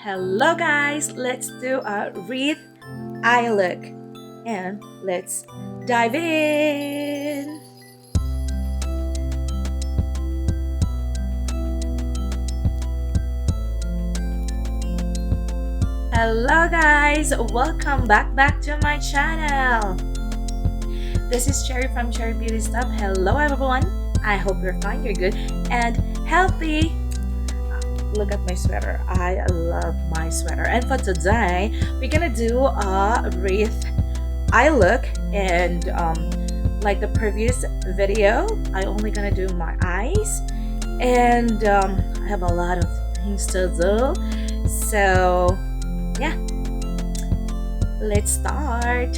Hello guys, let's do a Wreath eye look and let's dive in. Hello guys, welcome back to my channel. This is Cherry from Cherry Beauty Stuff. Hello everyone, I hope you're fine, you're good and healthy. Look at my sweater. I love my sweater. And for today, we're gonna do a Wreath eye look. And like the previous video, I only gonna do my eyes. And I have a lot of things to do. So yeah, let's start.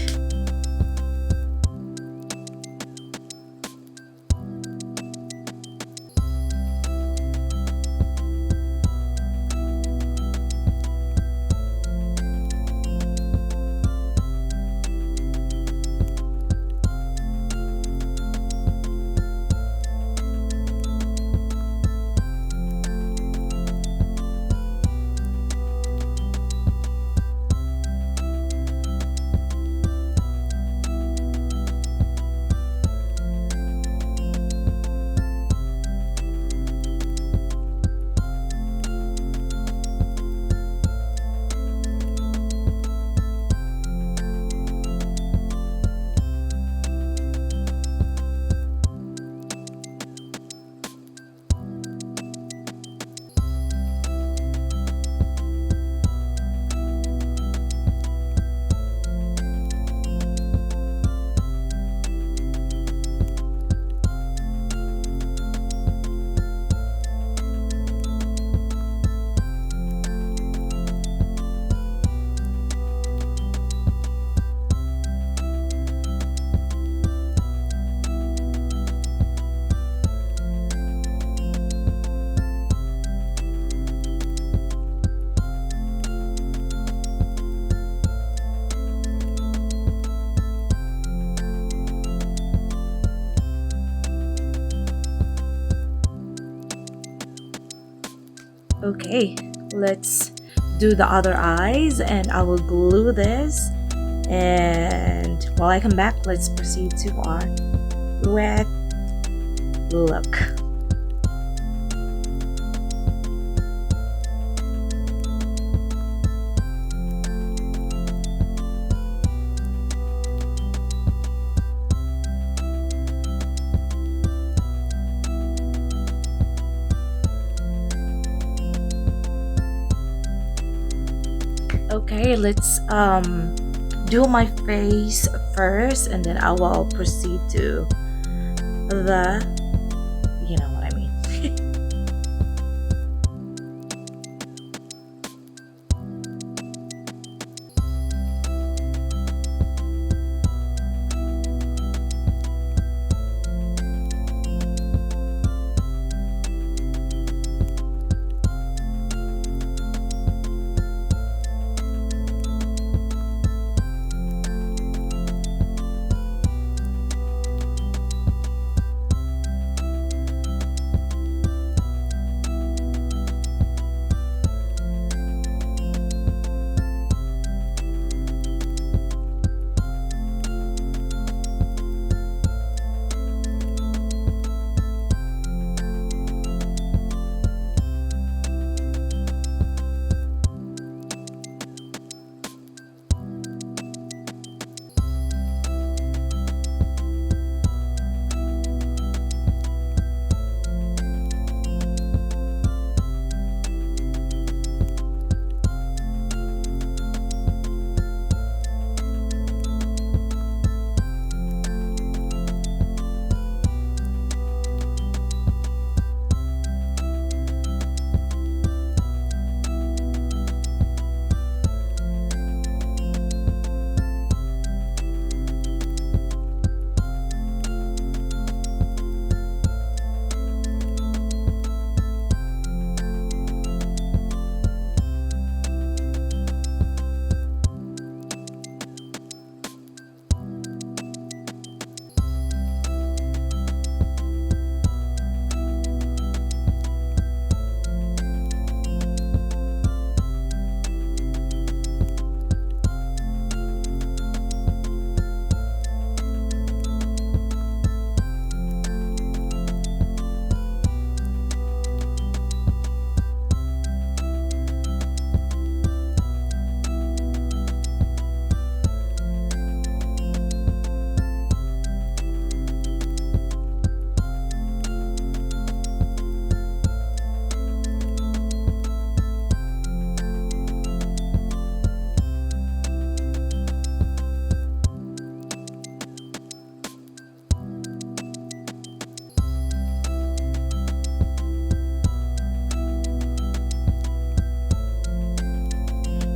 Okay, let's do the other eyes and I will glue this, and while I come back, let's proceed to our wet look. Okay, let's do my face first and then I will proceed to the, you know what I mean.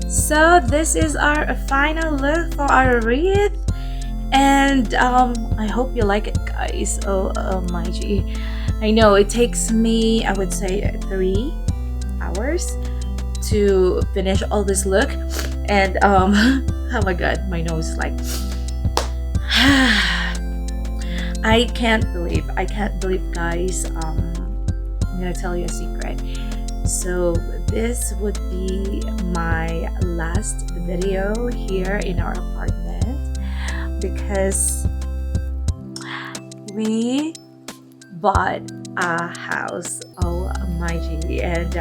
So this is our final look for our wreath, and I hope you like it, guys. Oh my g, I know it takes me, I would say, 3 hours to finish all this look, and oh my god, my nose is like I can't believe, guys. I'm gonna tell you a secret. So this would be my last video here in our apartment because we bought a house. Oh my g, and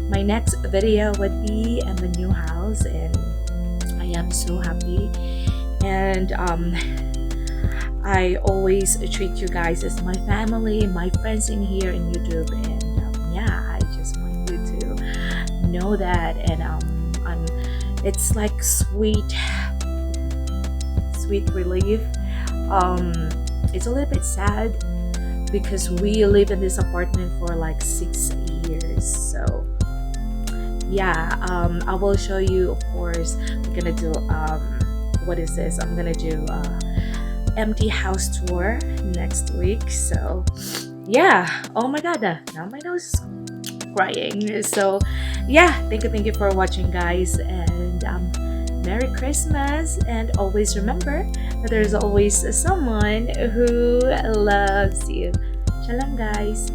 my next video would be in the new house, and I am so happy. And I always treat you guys as my family, my friends in here in YouTube, and yeah, I just want you to know that. And it's like sweet relief. It's a little bit sad because we live in this apartment for like 6 years. So yeah, I will show you, of course. We're gonna do what is this? I'm gonna do empty house tour next week. So yeah, oh my god, now my nose is crying. So yeah, thank you for watching, guys, and Merry Christmas, and always remember that there's always someone who loves you. Shalom, guys.